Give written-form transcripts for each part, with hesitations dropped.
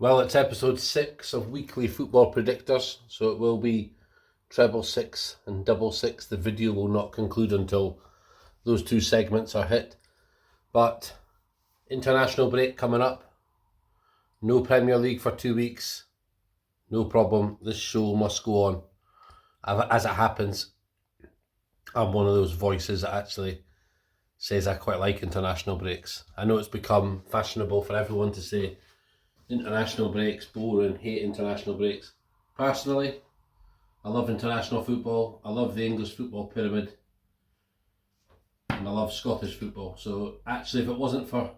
Well, it's episode 6 of Weekly Football Predictors, so it will be treble 6 and double 6. The video will not conclude until those two segments are hit. But international break coming up. No Premier League for 2 weeks. No problem. This show must go on. As it happens, I'm one of those voices that actually says I quite like international breaks. I know it's become fashionable for everyone to say international breaks, boring, hate international breaks. Personally, I love international football. I love the English football pyramid. And I love Scottish football. So actually, if it wasn't for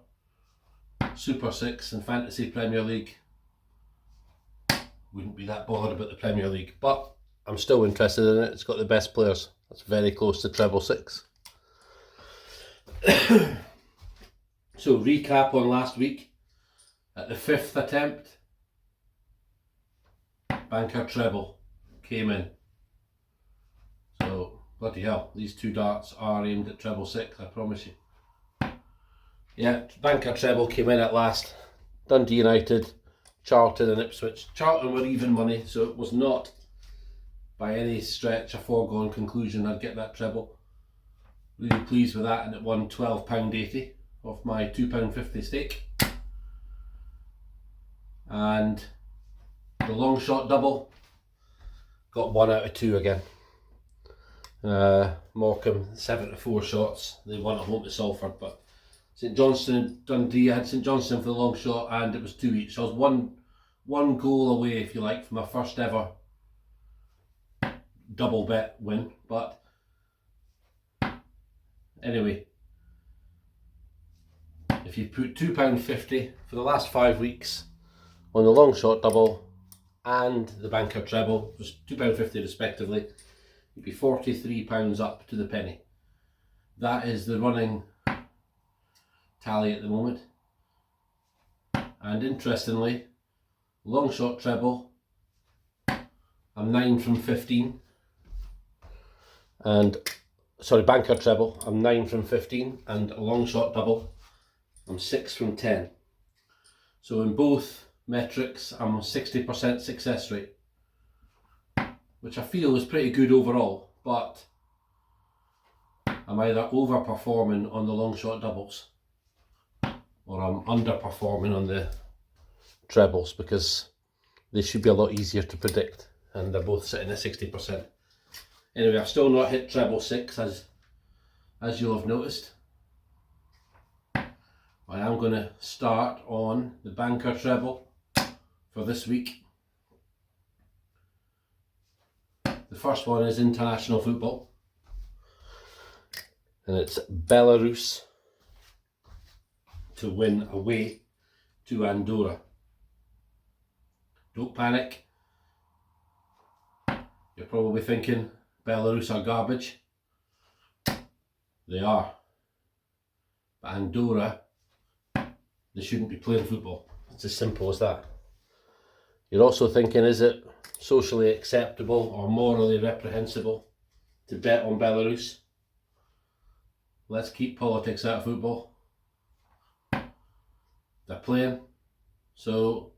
Super 6 and Fantasy Premier League, wouldn't be that bothered about the Premier League. But I'm still interested in it. It's got the best players. That's very close to treble 6. So recap on last week. At the 5th attempt, banker treble came in. So, bloody hell, these two darts are aimed at treble 6, I promise you. Yeah, banker treble came in at last. Dundee United, Charlton and Ipswich. Charlton were even money, so it was not by any stretch a foregone conclusion I'd get that treble. Really pleased with that, and it won £12.80 off my £2.50 stake. And the long shot double got 1 out of 2 again. Morecambe 7-4 shots. They won at home to Salford, but St Johnstone and Dundee, I had St Johnstone for the long shot, and it was 2 each. So I was one goal away, if you like, from my first ever double bet win. But anyway, if you put £2.50 for the last 5 weeks on the long shot double and the banker treble, just £2.50 respectively, you'd be £43 up to the penny. That is the running tally at the moment. And interestingly, long shot treble, I'm 9 from 15. And sorry, banker treble, I'm 9 from 15, and a long shot double, I'm 6 from 10. So in both metrics, I'm 60% success rate, which I feel is pretty good overall, but I'm either overperforming on the long shot doubles or I'm underperforming on the trebles, because they should be a lot easier to predict, and they're both sitting at 60%. Anyway, I've still not hit treble 6, as you'll have noticed. I am going to start on the banker treble for this week. The first one is international football, and it's Belarus to win away to Andorra. Don't panic. You're probably thinking Belarus are garbage. They are. But Andorra, they shouldn't be playing football. It's as simple as that. You're also thinking, is it socially acceptable or morally reprehensible to bet on Belarus? Let's keep politics out of football. They're playing, so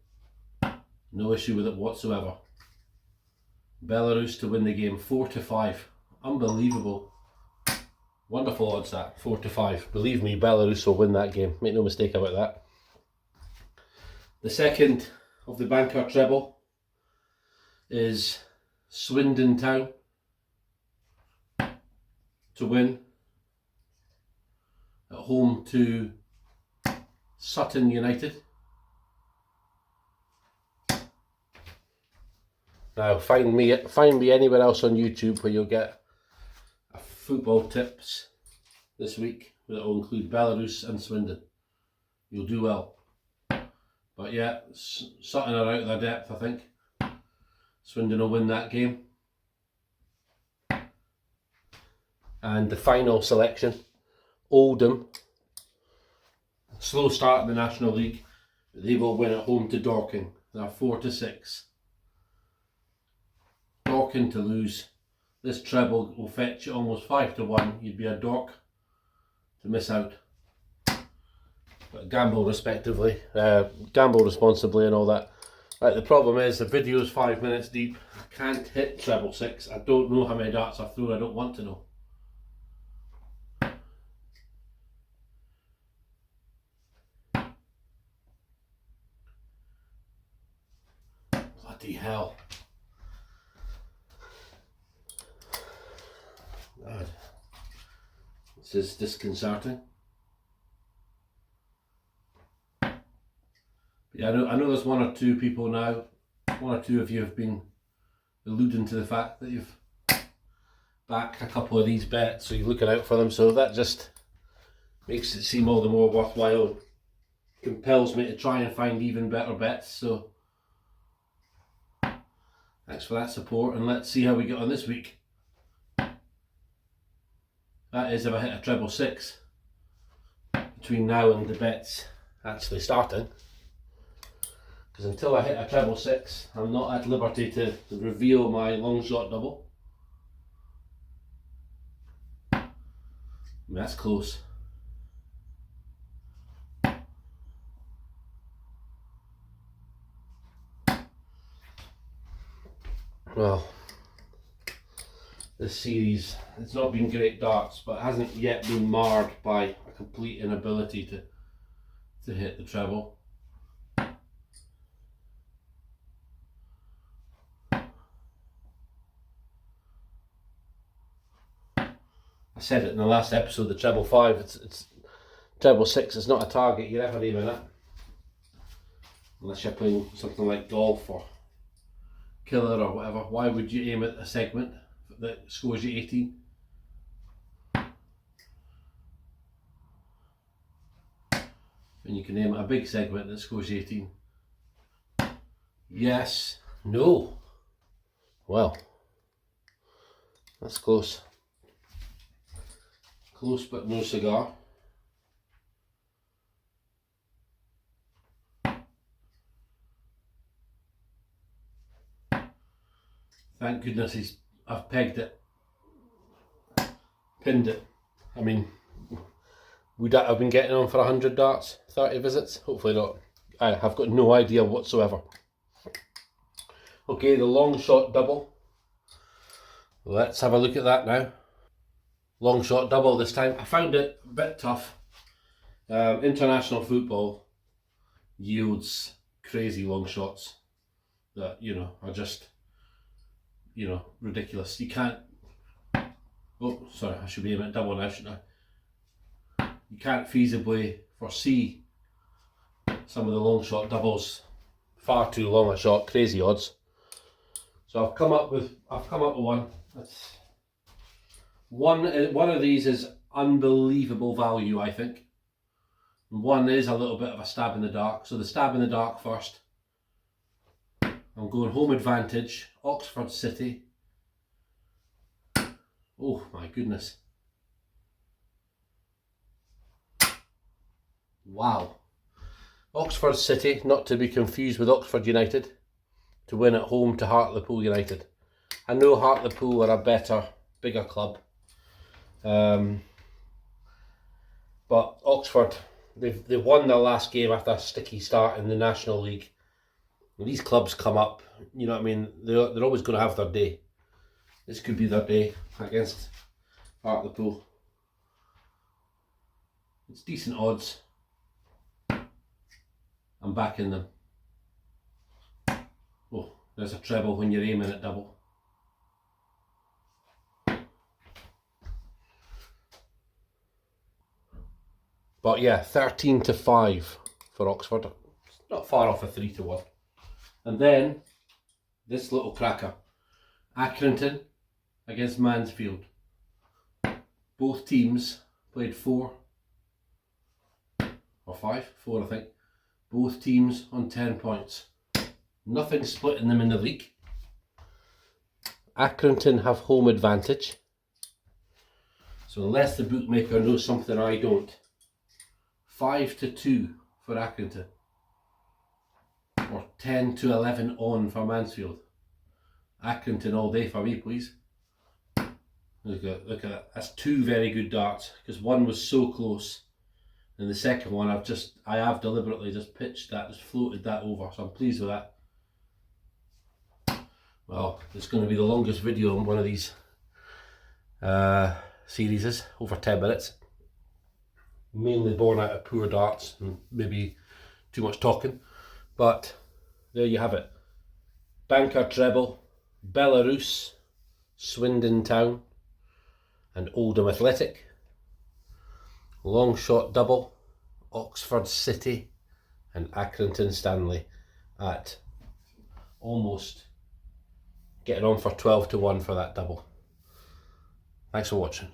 no issue with it whatsoever. Belarus to win the game, 4-5. Unbelievable. Wonderful odds that, 4-5. Believe me, Belarus will win that game. Make no mistake about that. The second of the banker treble is Swindon Town to win at home to Sutton United. Now find me anywhere else on YouTube where you'll get football tips this week that will include Belarus and Swindon. You'll do well. But yeah, Sutton are out of their depth, I think. Swindon will win that game. And the final selection, Oldham. Slow start in the National League. They will win at home to Dorking. They're 4-6. Dorking to lose. This treble will fetch you almost 5-1. You'd be a dork to miss out. But gamble responsibly and all that. Right, the problem is the video is 5 minutes deep. I can't hit treble six. I don't know how many darts I've thrown. I don't want to know. Bloody hell. God. This is disconcerting. Yeah, I know there's one or two people now, one or two of you have been alluding to the fact that you've backed a couple of these bets, so you're looking out for them, so that just makes it seem all the more worthwhile, compels me to try and find even better bets, so thanks for that support, and let's see how we get on this week. That is if I hit a treble six between now and the bets actually starting. Because until I hit a treble six, I'm not at liberty to reveal my long shot double. I mean, that's close. Well, this series, it's not been great darts, but it hasn't yet been marred by a complete inability to hit the treble. I said it in the last episode, the treble five, it's treble six is not a target you're ever aiming at. Unless you're playing something like golf or killer or whatever. Why would you aim at a segment that scores you 18? And you can aim at a big segment that scores you 18. Yes, no. Well, that's close. Close but no cigar. Thank goodness I've pegged it, pinned it. I mean, would I have been getting on for 100 darts, 30 visits? Hopefully not. I have got no idea whatsoever. Okay, the long shot double. Let's have a look at that now. Long shot double this time. I found it a bit tough. International football yields crazy long shots that, you know, are just, you know, ridiculous. You can't, oh sorry, I should be aiming at double now, shouldn't I? You can't feasibly foresee some of the long shot doubles. Far too long a shot, crazy odds. So I've come up with one. That's one of these is unbelievable value, I think. One is a little bit of a stab in the dark. So the stab in the dark first. I'm going home advantage, Oxford City. Oh my goodness. Wow. Oxford City, not to be confused with Oxford United, to win at home to Hartlepool United. I know Hartlepool are a better, bigger club. But Oxford, they've won their last game after a sticky start in the National League. When these clubs come up, you know what I mean, they're always going to have their day. This could be their day against Hartlepool. It's decent odds. I'm backing them. Oh, there's a treble when you're aiming at double. But yeah, 13-5 for Oxford. Not far off a 3-1. And then this little cracker, Accrington against Mansfield. Both teams played 4 or 5, 4 I think. Both teams on 10 points. Nothing splitting them in the league. Accrington have home advantage. So unless the bookmaker knows something I don't, 5-2 for Accrington. Or 10-11 on for Mansfield. Accrington all day for me, please. Look at that. That's 2 very good darts, because one was so close, and the second one I have deliberately just pitched that, just floated that over. So I'm pleased with that. well, it's going to be the longest video on one of these series, over 10 minutes. Mainly born out of poor darts and maybe too much talking, but there you have it. Banker treble, Belarus, Swindon Town and Oldham Athletic. Long shot double, Oxford City and Accrington Stanley at almost getting on for 12 to 1 for that double. Thanks for watching.